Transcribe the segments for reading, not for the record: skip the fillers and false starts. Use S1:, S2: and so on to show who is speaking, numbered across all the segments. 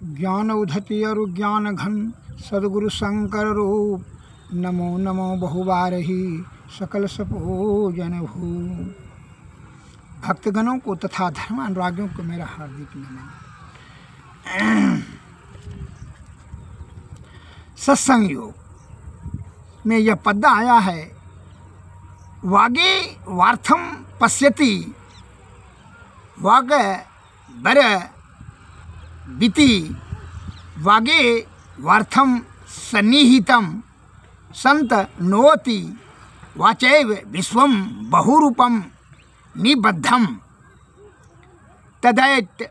S1: ज्ञान उधति अरु ज्ञान घन सद्गुरु शंकर रूप। नमो नमो बहुबारही सकल सपूजन भू। भक्तगणों को तथा धर्मानुरागियों को मेरा हार्दिक नमन। सत्संग योग में यह पद आया है, वागे वार्थम पश्यति वाग बर बिति वागे वार्थम सन्निहितम संत नोति वाचैव विश्वम बहुरूपम निबद्धम तदैत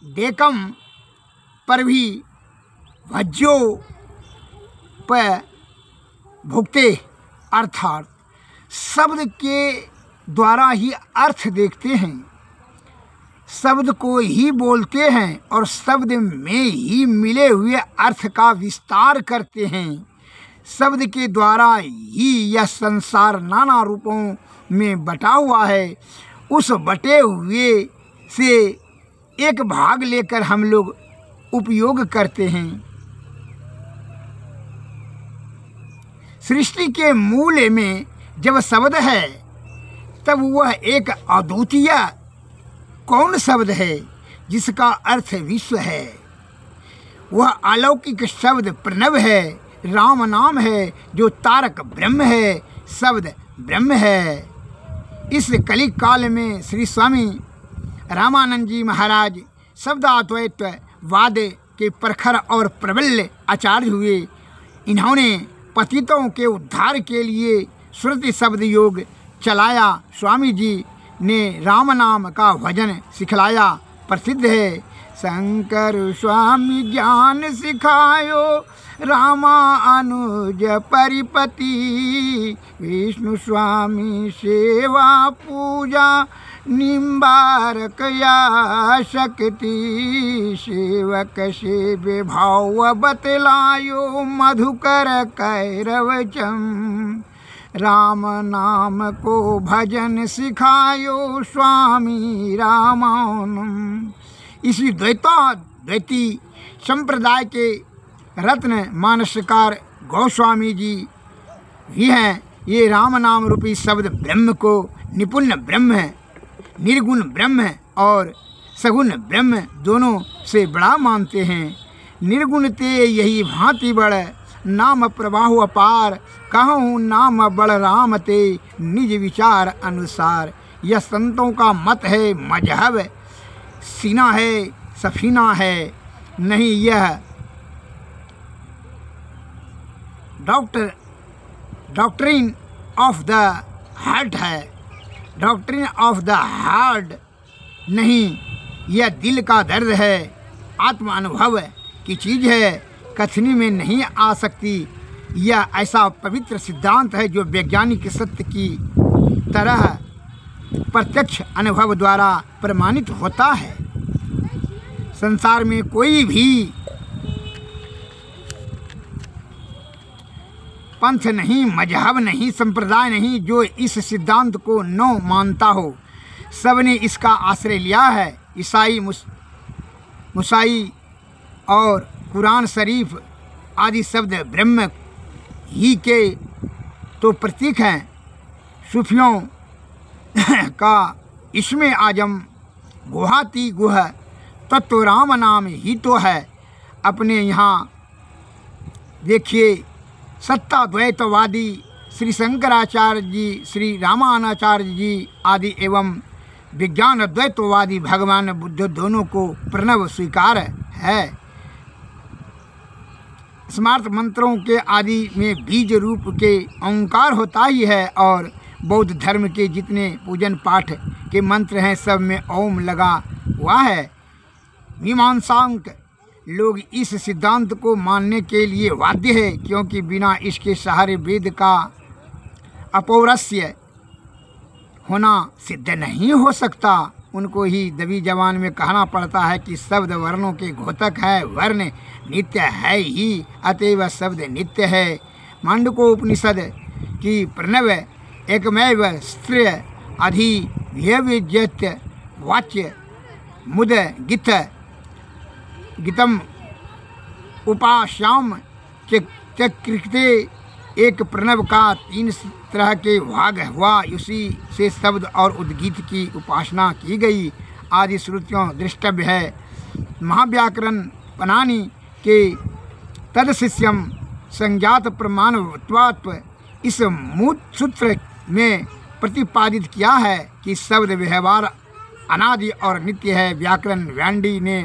S1: देकम पर भी भज्यो प भुगते। अर्थात शब्द के द्वारा ही अर्थ देखते हैं, शब्द को ही बोलते हैं और शब्द में ही मिले हुए अर्थ का विस्तार करते हैं। शब्द के द्वारा ही यह संसार नाना रूपों में बटा हुआ है। उस बटे हुए से एक भाग लेकर हम लोग उपयोग करते हैं। सृष्टि के मूल में जब शब्द है तब वह एक अद्वितीय कौन शब्द है जिसका अर्थ विश्व है। वह अलौकिक शब्द प्रणव है, राम नाम है जो तारक ब्रह्म है, शब्द ब्रह्म है। इस कलिक काल में श्री स्वामी रामानंद जी महाराज शब्दाद्वैत वाद के प्रखर और प्रबल आचार्य हुए। इन्होंने पतितों के उद्धार के लिए श्रुति शब्द योग चलाया। स्वामी जी ने राम नाम का भजन सिखलाया। प्रसिद्ध है, शंकर स्वामी ज्ञान सिखायो रामा अनुज परिपति। विष्णु स्वामी सेवा पूजा निम्बारक या शक्ति। सेवक से विभाव बतलायो मधुकर कैरवचम। राम नाम को भजन सिखायो स्वामी रामानुम। इसी द्वैती संप्रदाय के रत्न मानसकार गोस्वामी जी भी हैं। ये राम नाम रूपी शब्द ब्रह्म को निपुण ब्रह्म, निर्गुण ब्रह्म और सगुण ब्रह्म दोनों से बड़ा मानते हैं। निर्गुण ते यही भांति बड़ नाम प्रवाह अपार। कहूँ नाम बड़ राम ते निज विचार अनुसार। यह संतों का मत है, मजहब सीना है, सफीना है नहीं। यह डॉक्ट्रिन ऑफ द हार्ट है, डॉक्ट्रिन ऑफ द हार्ट नहीं। यह दिल का दर्द है, आत्म अनुभव की चीज़ है, कथनी में नहीं आ सकती। यह ऐसा पवित्र सिद्धांत है जो वैज्ञानिक सत्य की तरह प्रत्यक्ष अनुभव द्वारा प्रमाणित होता है। संसार में कोई भी पंथ नहीं, मजहब नहीं, संप्रदाय नहीं जो इस सिद्धांत को न मानता हो। सब ने इसका आश्रय लिया है। ईसाई, मुसाई और कुरान शरीफ आदि शब्द ब्रह्म ही के तो प्रतीक हैं। सूफियों का इसमें आजम गुहाती गुह तत्व राम नाम ही तो है। अपने यहाँ देखिए, सत्ताद्वैतवादी श्री शंकराचार्य जी, श्री रामानुजाचार्य जी आदि एवं विज्ञान अद्वैतवादी भगवान बुद्ध दोनों को प्रणव स्वीकार है। स्मार्त मंत्रों के आदि में बीज रूप के ओंकार होता ही है और बौद्ध धर्म के जितने पूजन पाठ के मंत्र हैं सब में ओम लगा हुआ है। मीमांसांक लोग इस सिद्धांत को मानने के लिए बाध्य है क्योंकि बिना इसके सहारे वेद का अपौरुषेय होना सिद्ध नहीं हो सकता। उनको ही दबी जबान में कहना पड़ता है कि शब्द वर्णों के घोतक है, वर्ण नित्य है ही, अतएव शब्द नित्य है। मांडुक्योपनिषद की प्रणव एकमेव स्त्रिय अधिव्यज्यत वाच्य मुद गित गीतम उपाश्याम चक्रिते एक प्रणव का 3 तरह के भाग हुआ। उसी से शब्द और उद्गीत की उपासना की गई आदि श्रुतियों दृष्टव्य है। महाव्याकरण पनानी के तदशिष्यम संज्ञात प्रमाणत्वात्व इस मूल सूत्र में प्रतिपादित किया है कि शब्द व्यवहार अनादि और नित्य है। व्याकरण व्यांडी ने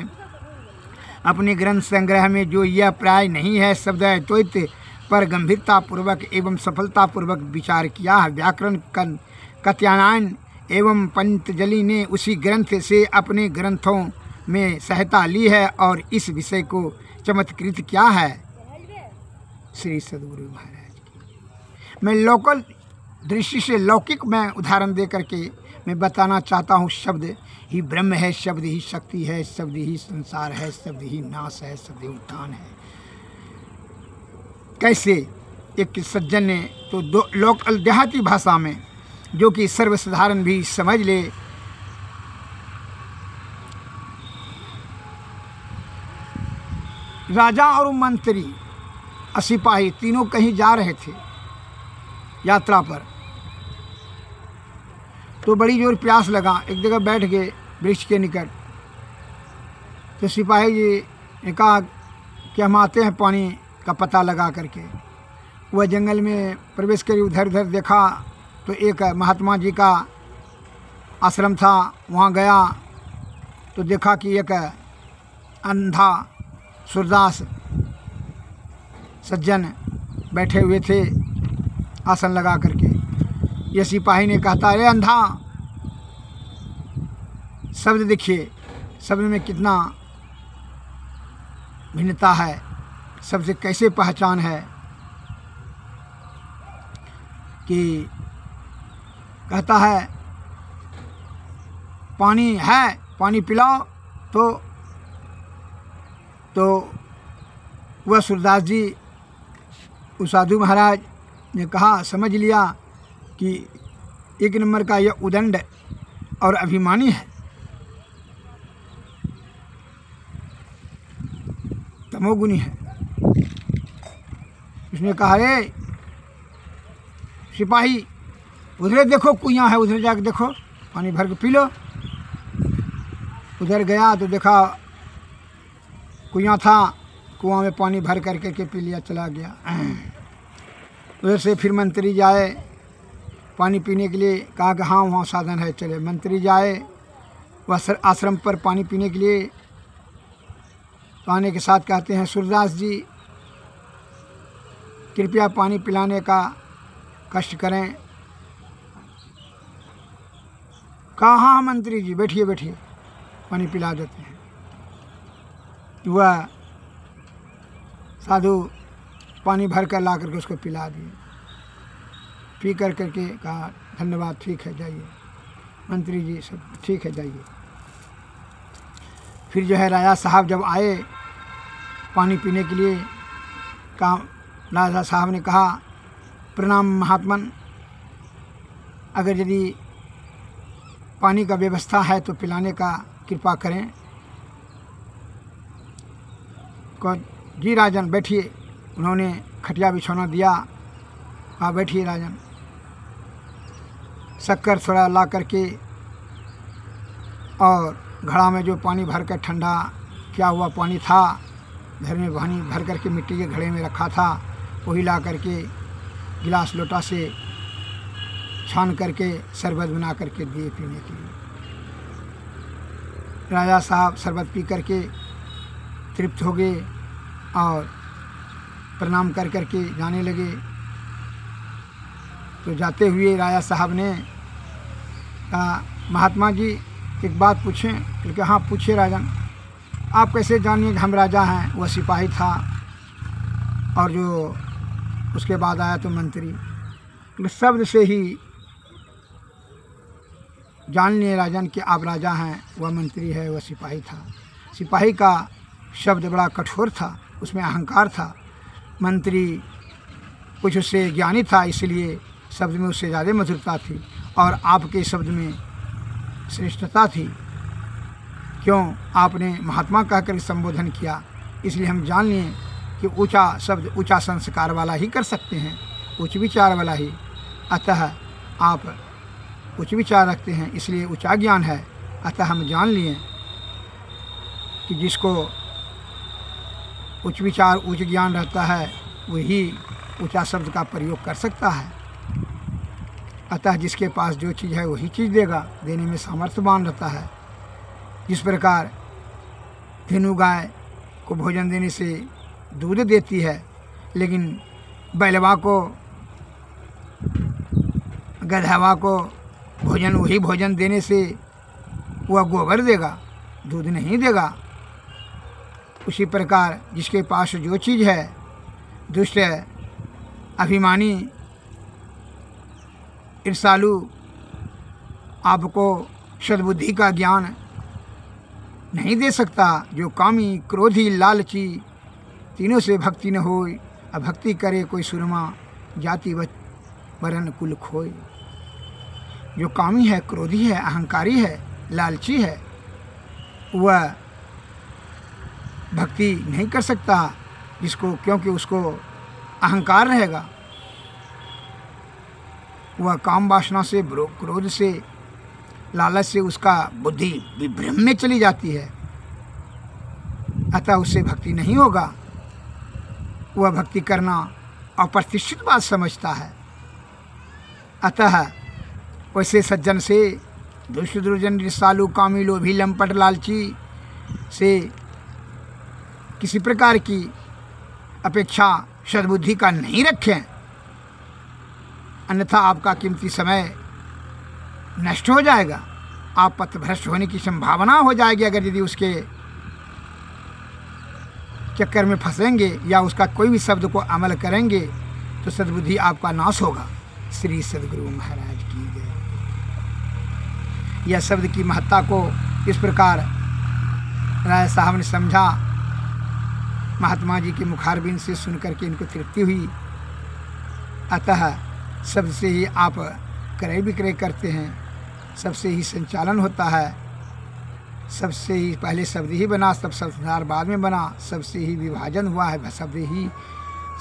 S1: अपने ग्रंथ संग्रह में जो यह प्राय नहीं है शब्द द्वैत पर गंभीरता पूर्वक एवं सफलता पूर्वक विचार किया है। व्याकरण कात्यायन एवं पंतजलि ने उसी ग्रंथ से अपने ग्रंथों में सहायता ली है और इस विषय को चमत्कृत किया है। श्री सद्गुरु महाराज की मैं लोकल दृष्टि से लौकिक में उदाहरण दे करके मैं बताना चाहता हूँ। शब्द ही ब्रह्म है, शब्द ही शक्ति है, शब्द ही संसार है, शब्द ही नाश है, शब्द ही उत्थान है। कैसे एक सज्जन ने तो दो लोकल देहाती भाषा में जो कि सर्वसाधारण भी समझ ले, राजा और मंत्री सिपाही तीनों कहीं जा रहे थे यात्रा पर, तो बड़ी जोर प्यास लगा, एक जगह बैठ गए वृक्ष के निकट। तो सिपाही जी ने कहा कि हम आते हैं पानी का पता लगा करके। वह जंगल में प्रवेश करी, उधर उधर देखा तो एक महात्मा जी का आश्रम था। वहाँ गया तो देखा कि एक अंधा सूरदास सज्जन बैठे हुए थे आसन लगा करके। ये सिपाही ने कहता, अरे अंधा, शब्द देखिए, शब्द में कितना भिन्नता है, शब्द से कैसे पहचान है। कि कहता है पानी है, पानी पिलाओ। तो वह सूरदास जी उस साधु महाराज ने कहा, समझ लिया कि एक नंबर का यह उदंड और अभिमानी है, तमोगुनी है। उसने कहा, रे सिपाही, उधर देखो कुआं है, उधर जाकर देखो, पानी भर के पी लो। उधर गया तो देखा कुआं था, कुआं में पानी भर करके पी लिया, चला गया। उधर से फिर मंत्री जाए पानी पीने के लिए, कहा कि हाँ वहाँ साधन है, चले। मंत्री जाए वह आश्रम पर पानी पीने के लिए, तो आने के साथ कहते हैं, सूरदास जी कृपया पानी पिलाने का कष्ट करें। कहा, हाँ मंत्री जी, बैठिए बैठिए, पानी पिला देते हैं। वह साधु पानी भर कर ला करके उसको पिला दिए। पी कर करके कहा, धन्यवाद, ठीक है, जाइए। मंत्री जी सब ठीक है, जाइए। फिर जो है राजा साहब जब आए पानी पीने के लिए, कहा, राजा साहब ने कहा, प्रणाम महात्मन, अगर यदि पानी का व्यवस्था है तो पिलाने का कृपा करें। जी राजन बैठिए। उन्होंने खटिया बिछौना दिया, कहा बैठिए राजन। शक्कर थोड़ा ला करके और घड़ा में जो पानी भर कर ठंडा क्या हुआ पानी था, घर में पानी भर करके मिट्टी के घड़े में रखा था, वही ला करके गिलास लोटा से छान करके शरबत बना करके दिए पीने के लिए। राजा साहब शरबत पी करके तृप्त हो गए और प्रणाम कर करके जाने लगे। तो जाते हुए राजा साहब ने कहा, महात्मा जी एक बात पूछें? क्योंकि हाँ पूछिए राजन। आप कैसे जानिए कि हम राजा हैं? वह सिपाही था और जो उसके बाद आया तो मंत्री। तो शब्द से ही जान लिए राजन कि आप राजा हैं, वह मंत्री है, वह सिपाही था। सिपाही का शब्द बड़ा कठोर था, उसमें अहंकार था। मंत्री कुछ उससे ज्ञानी था, इसलिए शब्द में उससे ज़्यादा मधुरता थी और आपके शब्द में श्रेष्ठता थी क्यों आपने महात्मा कहकर संबोधन किया, इसलिए हम जान लिए कि ऊंचा शब्द ऊंचा संस्कार वाला ही कर सकते हैं, उच्च विचार वाला ही। अतः आप उच्च विचार रखते हैं, इसलिए ऊंचा ज्ञान है। अतः हम जान लिए कि जिसको उच्च विचार उच्च ज्ञान रहता है वही ऊंचा शब्द का प्रयोग कर सकता है। अतः जिसके पास जो चीज़ है वही चीज़ देगा, देने में सामर्थ्यवान रहता है। जिस प्रकार धेनु गाय को भोजन देने से दूध देती है, लेकिन बैलवा को गधवा को वही भोजन देने से वह गोबर देगा, दूध नहीं देगा। उसी प्रकार जिसके पास जो चीज़ है, दुष्ट अभिमानी ईर्षालु आपको सद्बुद्धि का ज्ञान नहीं दे सकता। जो कामी क्रोधी लालची तीनों से भक्ति न होय, अभक्ति करे कोई सुरमा जाति वरन कुल खोय। जो कामी है, क्रोधी है, अहंकारी है, लालची है, वह भक्ति नहीं कर सकता जिसको, क्योंकि उसको अहंकार रहेगा। वह काम वासना से, क्रोध से, लालच से उसका बुद्धि विभ्रम में चली जाती है। अतः उससे भक्ति नहीं होगा। वह भक्ति करना अप्रतिष्ठित बात समझता है। अतः वैसे सज्जन से, दुष्ट दुर्जन ईर्षालु कामी लोभी लंपट लालची से किसी प्रकार की अपेक्षा सद्बुद्धि का नहीं रखें, अन्यथा आपका कीमती समय नष्ट हो जाएगा। आप पथभ्रष्ट होने की संभावना हो जाएगी अगर यदि उसके चक्कर में फंसेंगे या उसका कोई भी शब्द को अमल करेंगे तो सद्बुद्धि आपका नाश होगा। श्री सद्गुरु महाराज की जय। यह शब्द की महत्ता को इस प्रकार राय साहब ने समझा। महात्मा जी के मुखारबिंद से सुनकर के इनको तृप्ति हुई। अतः शब्द से ही आप क्रय विक्रय करते हैं, सबसे ही संचालन होता है, सबसे ही पहले शब्द ही बना, सब संसार बाद में बना, सबसे ही विभाजन हुआ है, शब्द ही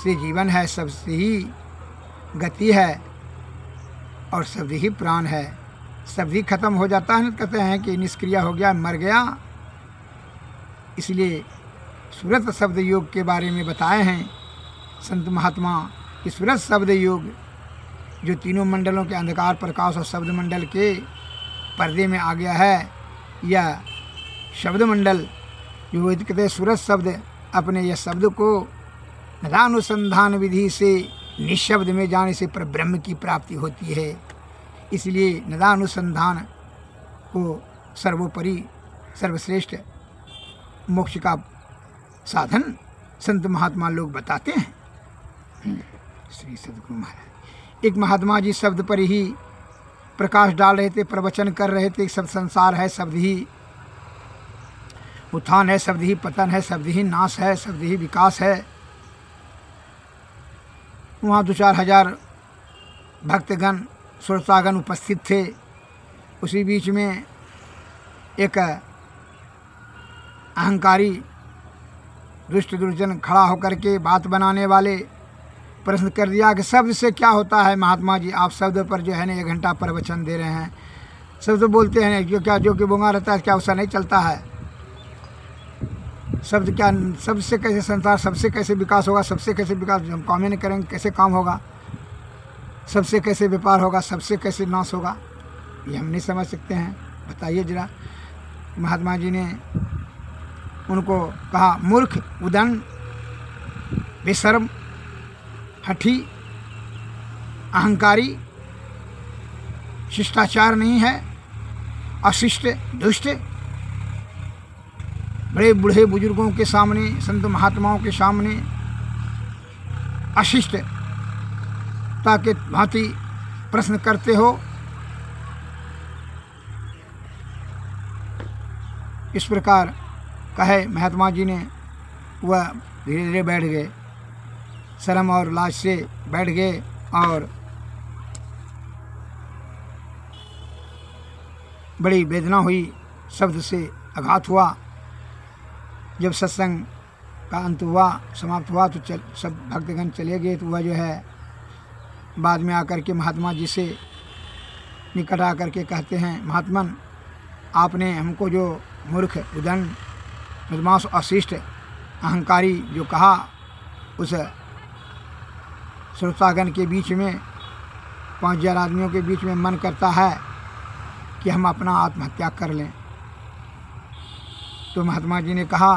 S1: से जीवन है, सबसे ही गति है और शब्द ही प्राण है। शब्द ही खत्म हो जाता है, कहते हैं कि निष्क्रिय हो गया, मर गया। इसलिए सूरत शब्द योग के बारे में बताए हैं संत महात्मा कि सूरत शब्द योग जो तीनों मंडलों के अंधकार प्रकाश और शब्द मंडल के पर्दे में आ गया है, यह शब्द मंडल जो कहते हैं सूरत शब्द, अपने यह शब्द को निरानुसंधान विधि से निशब्द में जाने से परब्रह्म की प्राप्ति होती है। इसलिए निरानुसंधान को सर्वोपरि सर्वश्रेष्ठ मोक्ष का साधन संत महात्मा लोग बताते हैं। श्री सद्गुरु महाराज एक महात्मा जी शब्द पर ही प्रकाश डाल रहे थे, प्रवचन कर रहे थे। शब्द संसार है, शब्द ही उत्थान है, शब्द ही पतन है, शब्द ही नाश है, शब्द ही विकास है। वहाँ 2-4 हजार भक्तगण श्रोतागण उपस्थित थे। उसी बीच में एक अहंकारी दुष्ट दुर्जन खड़ा होकर के बात बनाने वाले प्रश्न कर दिया कि शब्द से क्या होता है महात्मा जी? आप शब्द पर जो है ना 1 घंटा प्रवचन दे रहे हैं, शब्द बोलते हैं जो कि बोंगा रहता है, क्या उसका नहीं चलता है? शब्द क्या, शब्द से कैसे संसार, सबसे कैसे विकास होगा, सबसे कैसे विकास, हम काम ही नहीं करेंगे कैसे काम होगा, सबसे कैसे व्यापार होगा, सबसे कैसे नाश होगा? ये हम नहीं समझ सकते हैं, बताइए जरा। महात्मा जी ने उनको कहा, मूर्ख, उदंड, बेशर्म, हठी, अहंकारी, शिष्टाचार नहीं है, अशिष्ट, दुष्ट, बड़े बूढ़े बुजुर्गों के सामने, संत महात्माओं के सामने अशिष्ट ताकि भांति प्रश्न करते हो। इस प्रकार कहे महात्मा जी ने, वह धीरे धीरे बैठ गए, शर्म और लाज से बैठ गए और बड़ी वेदना हुई शब्द से आघात हुआ। जब सत्संग का अंत हुआ, समाप्त हुआ, तो सब भक्तगण चले गए। तो वह जो है बाद में आकर के महात्मा जी से निकट आकर के कहते हैं, महात्मन, आपने हमको जो मूर्ख, उदंड, बदमाश, अशिष्ट, अहंकारी जो कहा, उस श्रोतागण के बीच में 5000 आदमियों के बीच में मन करता है कि हम अपना आत्महत्या कर लें। तो महात्मा जी ने कहा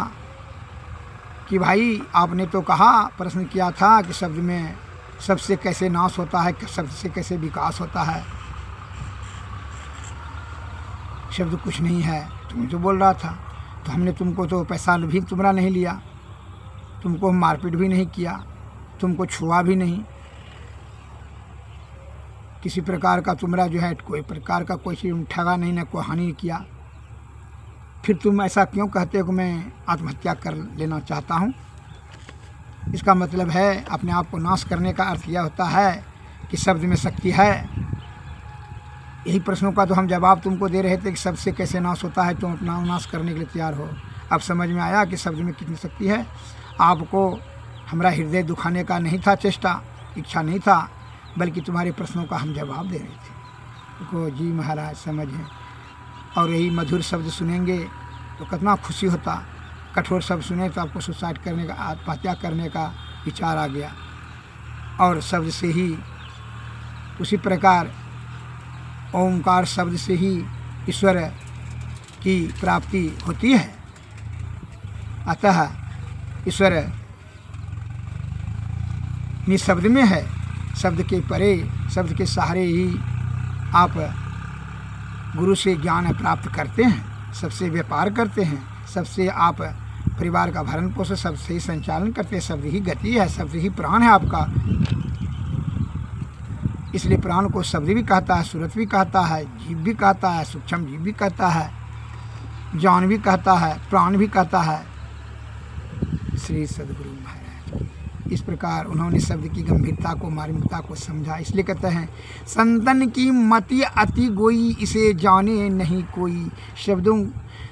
S1: कि भाई, आपने तो कहा, प्रश्न किया था कि शब्द में सबसे कैसे नाश होता है, शब्द से कैसे विकास होता है। शब्द कुछ नहीं है, तुम्हें तो बोल रहा था। तो हमने तुमको तो पैसा भी तुम्हारा नहीं लिया, तुमको मारपीट भी नहीं किया, तुमको छुआ भी नहीं, किसी प्रकार का तुम्हारा जो है कोई प्रकार का कोई चीज़ ठगा नहीं, ना कोई हानि किया। फिर तुम ऐसा क्यों कहते हो कि मैं आत्महत्या कर लेना चाहता हूँ? इसका मतलब है अपने आप को नाश करने का अर्थ यह होता है कि शब्द में शक्ति है। यही प्रश्नों का तो हम जवाब तुमको दे रहे थे कि शब्द से कैसे नाश होता है, तुम अपना नाश करने के लिए तैयार हो। अब समझ में आया कि शब्द में कितनी शक्ति है। आपको हमारा हृदय दुखाने का नहीं था चेष्टा, इच्छा नहीं था, बल्कि तुम्हारे प्रश्नों का हम जवाब दे रहे थे। तो जी महाराज समझें, और यही मधुर शब्द सुनेंगे तो कितना खुशी होता। कठोर शब्द सुने तो आपको सुसाइड करने का, आत्महत्या करने का विचार आ गया। और शब्द से ही, उसी प्रकार ओंकार शब्द से ही ईश्वर की प्राप्ति होती है। अतः ईश्वर निःशब्द में है, शब्द के परे, शब्द के सहारे ही आप गुरु से ज्ञान प्राप्त करते हैं, सबसे व्यापार करते हैं, सबसे आप परिवार का भरण पोषण सबसे ही संचालन करते हैं। शब्द ही गति है, शब्द ही प्राण है आपका। इसलिए प्राण को शब्द भी कहता है, सूरत भी कहता है, जीव भी कहता है, सूक्ष्म जीव भी कहता है, जान भी कहता है, प्राण भी कहता है। श्री सद्गुरु महाराज इस प्रकार उन्होंने शब्द की गंभीरता को, मार्मिकता को समझा। इसलिए कहते हैं, संतन की मति अति गोई, इसे जाने नहीं कोई।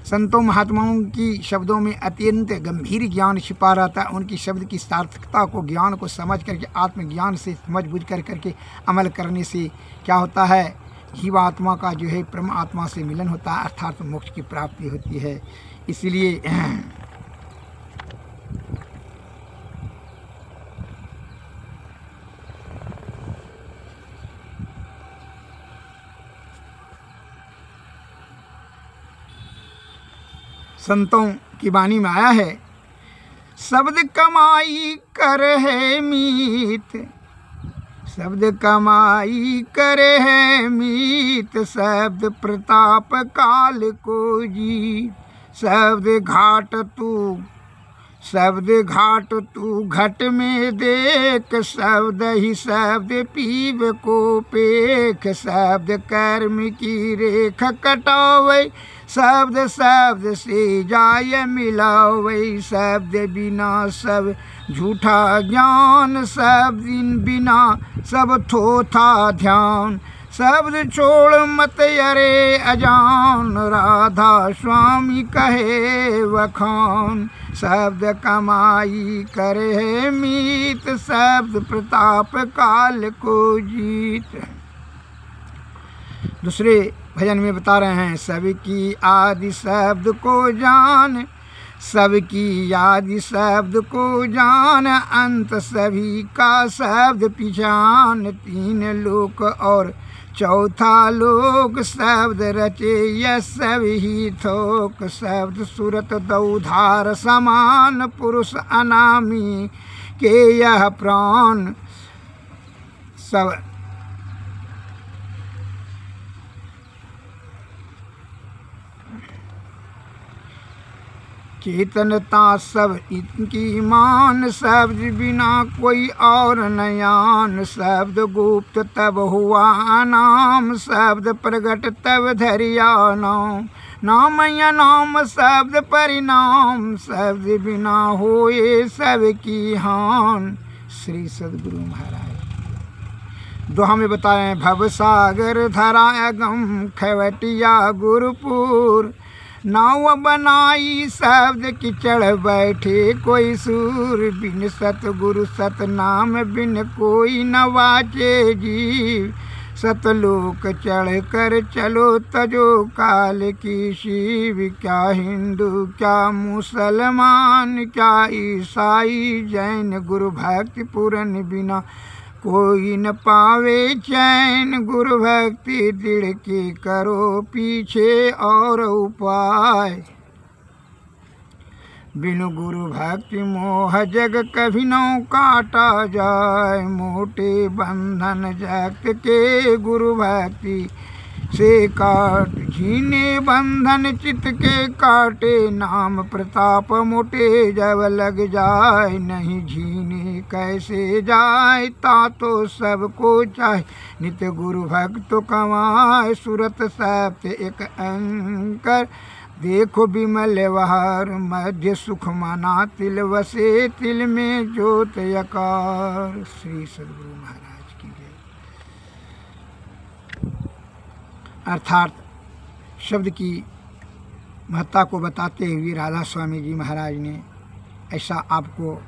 S1: संतों महात्माओं की शब्दों में अत्यंत गंभीर ज्ञान छिपा रहता है। उनकी शब्द की सार्थकता को, ज्ञान को समझ करके, आत्मज्ञान से समझ बुझ करके अमल करने से क्या होता है, जीवात्मा का जो है परमात्मा से मिलन होता है, अर्थात मोक्ष की प्राप्ति होती है। इसलिए संतों की वाणी में आया है, शब्द कमाई कर है मीत, शब्द कमाई करे है मीत, शब्द प्रताप काल को जीत। शब्द घाट तू घट में देख, शब्द ही शब्द पीव को पेख। शब्द कर्म की रेख कटावे, शब्द से जाय मिलावे। शब्द बिना सब झूठा ज्ञान, शब्द बिना सब थोथा ध्यान। शब्द छोड़ मत अरे अजान, राधा स्वामी कहे वखान। शब्द कमाई करे मीत, शब्द प्रताप काल को जीत। दूसरे भजन में बता रहे हैं, सबकी आदि शब्द को जान, सबकी आदि शब्द को जान, अंत सभी का शब्द पहचान। तीन लोक और चौथा लोक, शब्द रचे यह सब ही थोक। शब्द सूरत दौधार समान, पुरुष अनामी के यह प्राण। सब चेतनता सब इनकी मान, शब्द बिना कोई और नयान। शब्द गुप्त तब हुआ नाम, शब्द प्रगट तब धरिया नाम। नाम या नाम शब्द परिणाम, शब्द बिना होए सबकी हान। श्री सद्गुरु महाराज दोहा में बताएं, भवसागर धरा गम खवटिया गुरुपुर। नाव बनाई शब्द की चढ़ बैठे कोई सूर, बिन सतगुरु सतनाम बिन कोई न वाचे जीव। सतलोक चढ़ कर चलो तजो काल की शिव, क्या हिंदू क्या मुसलमान क्या ईसाई जैन, गुरु भक्ति पूरन बिना कोई न पावे चैन। गुरु भक्ति दृढ़ की करो पीछे और उपाय, बिनु गुरु भक्ति मोह जग कभी न काटा जाए। मोटे बंधन जगत के गुरु भक्ति से काट, जीने बंधन चित्त के काटे। नाम प्रताप मोटे जब लग जाए, नहीं जीने कैसे जाए ता तो सबको चाहे। नित्य गुरु भक्त कमाए, सूरत सप्त एक अंकर। देखो विमल वहार मध्य सुख माना, तिल वसे तिल में ज्योत यकार। श्री सद्गुरु महाराज की जय। अर्थात शब्द की महत्ता को बताते हुए राधा स्वामी जी महाराज ने ऐसा आपको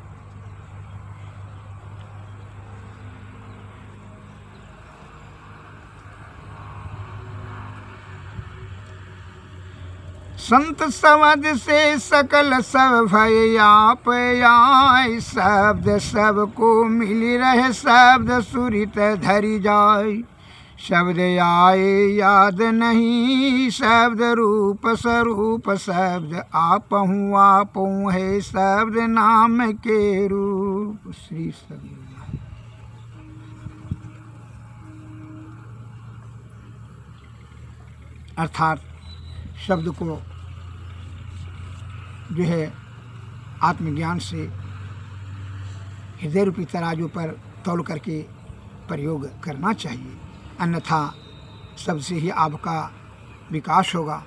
S1: संत शब्द से सकल सब भय आप आए। शब्द सबको मिली रहे शब्द सुरित धरी जाए। शब्द आए याद नहीं शब्द रूप स्वरूप, शब्द आपहूँ आपहूँ है शब्द नाम के रूप। श्री सद्गुरु। अर्थात शब्द को जो है आत्मज्ञान से हृदय रूपी तराजू पर तौल करके प्रयोग करना चाहिए, अन्यथा शब्द से ही आपका विकास होगा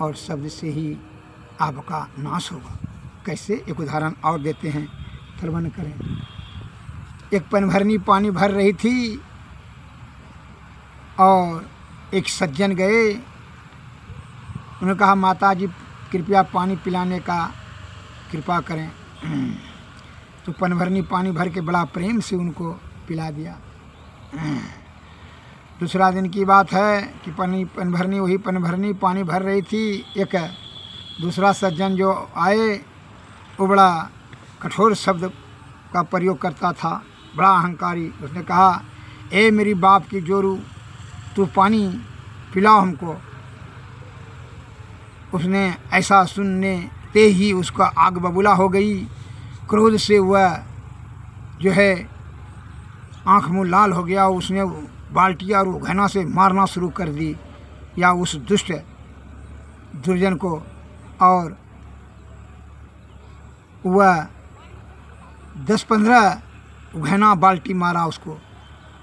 S1: और शब्द से ही आपका नाश होगा। कैसे, एक उदाहरण और देते हैं, श्रवण करें। एक पनभरनी पानी भर रही थी और एक सज्जन गए, उन्होंने कहा माता जी कृपया पानी पिलाने का कृपा करें। तो पनभरनी पानी भर के बड़ा प्रेम से उनको पिला दिया। दूसरा दिन की बात है कि पनभरनी वही पनभरनी पानी भर रही थी। एक दूसरा सज्जन जो आए वो बड़ा कठोर शब्द का प्रयोग करता था, बड़ा अहंकारी। उसने कहा, ए मेरी बाप की जोरू, तू पानी पिलाओ हमको। उसने ऐसा सुनने ते ही उसका आग बबूला हो गई। क्रोध से वह जो है आँख मुँह लाल हो गया। उसने बाल्टियाँ और घना से मारना शुरू कर दी या उस दुष्ट दुर्जन को, और वह 10-15 घना बाल्टी मारा उसको।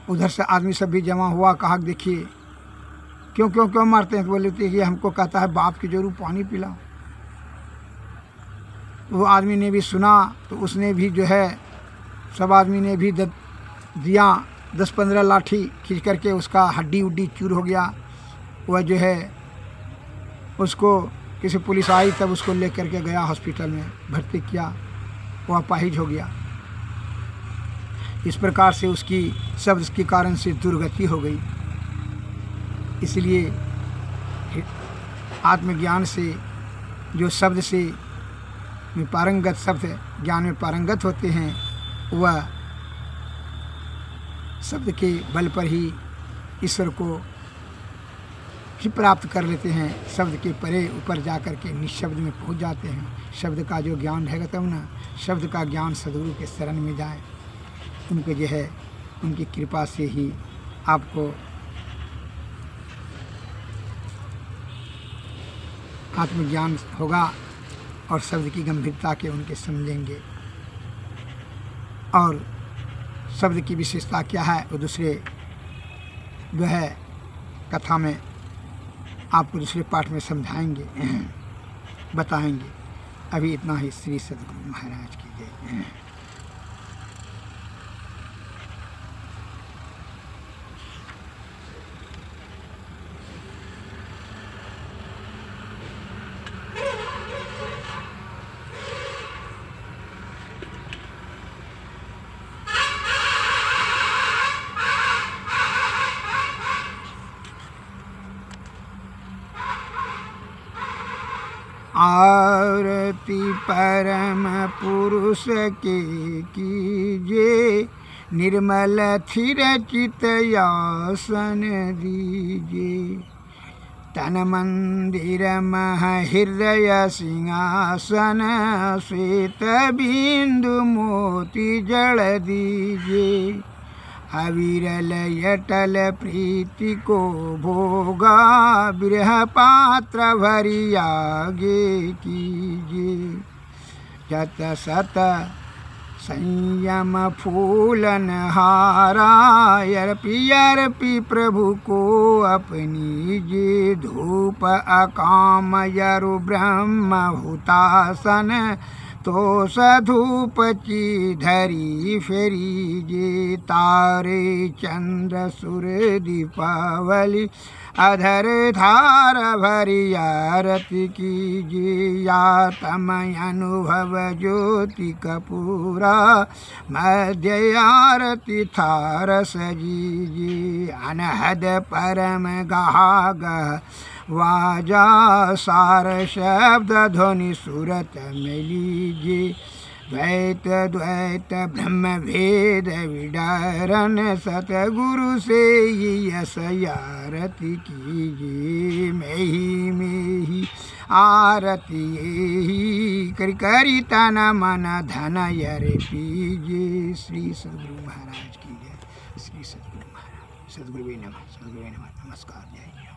S1: उधर से आदमी सब भी जमा हुआ, कहा देखिए क्यों मारते हैं। तो बोले थे कि हमको कहता है बाप की जरूर पानी पिला। वो आदमी ने भी सुना तो उसने भी जो है सब आदमी ने भी दिया 10-15 लाठी खींच करके, उसका हड्डी उड्डी चूर हो गया। वह जो है उसको किसी पुलिस आई तब उसको ले करके गया हॉस्पिटल में भर्ती किया, वह अपाहिज हो गया। इस प्रकार से उसकी शब्द के कारण से दुर्गति हो गई। इसलिए आत्मज्ञान से जो शब्द से पारंगत, शब्द ज्ञान में पारंगत होते हैं, वह शब्द के बल पर ही ईश्वर को ही प्राप्त कर लेते हैं। शब्द के परे ऊपर जा कर के निशब्द में पहुंच जाते हैं। शब्द का जो ज्ञान रहेगा तब ना, शब्द का ज्ञान सद्गुरु के शरण में जाए, उनको जो है उनकी कृपा से ही आपको आत्मज्ञान होगा और शब्द की गंभीरता के उनके समझेंगे। और शब्द की विशेषता क्या है वो दूसरे जो है कथा में आपको दूसरे पाठ में समझाएंगे, बताएंगे। अभी इतना ही। श्री सद्गुरु महाराज की जय। परम पुरुष के कीजे, निर्मल थिर चित आसन दीजे। तन मंदिर मह हृदय सिंहासन, श्वेत बिंदु मोती जड़ दीजे। अविरल यटल प्रीति को भोगा, बिरह पात्र भरी आगे कीजिए। जत सत संयम फूलन हारा, अर्पी प्रभु को अपनी जे। धूप अकाम यरु ब्रह्म हुतासन, तो सधूप ची धरी फेरी जे। तारे चंद्र सुर दीपावली, अधर धार भरी आरती कीजिए। या तम अनुभव ज्योति कपूरा, मध्य आरती थार सजीजिए। अनहद परम गहा गह वाजा, सार शब्द ध्वनि सुरत में लीजिए। द्वैत द्वैत ब्रह्म भेद विडारन, सतगुरु से यस आरती कीजिए। मैं ही आरती यही, करी तन मन धन यर पीजिए। श्री सद्गुरु महाराज की जय। श्री सद्गुरु महाराज। सद्गुरु नमः। सद्गुरु नमः। नमस्कार। जय।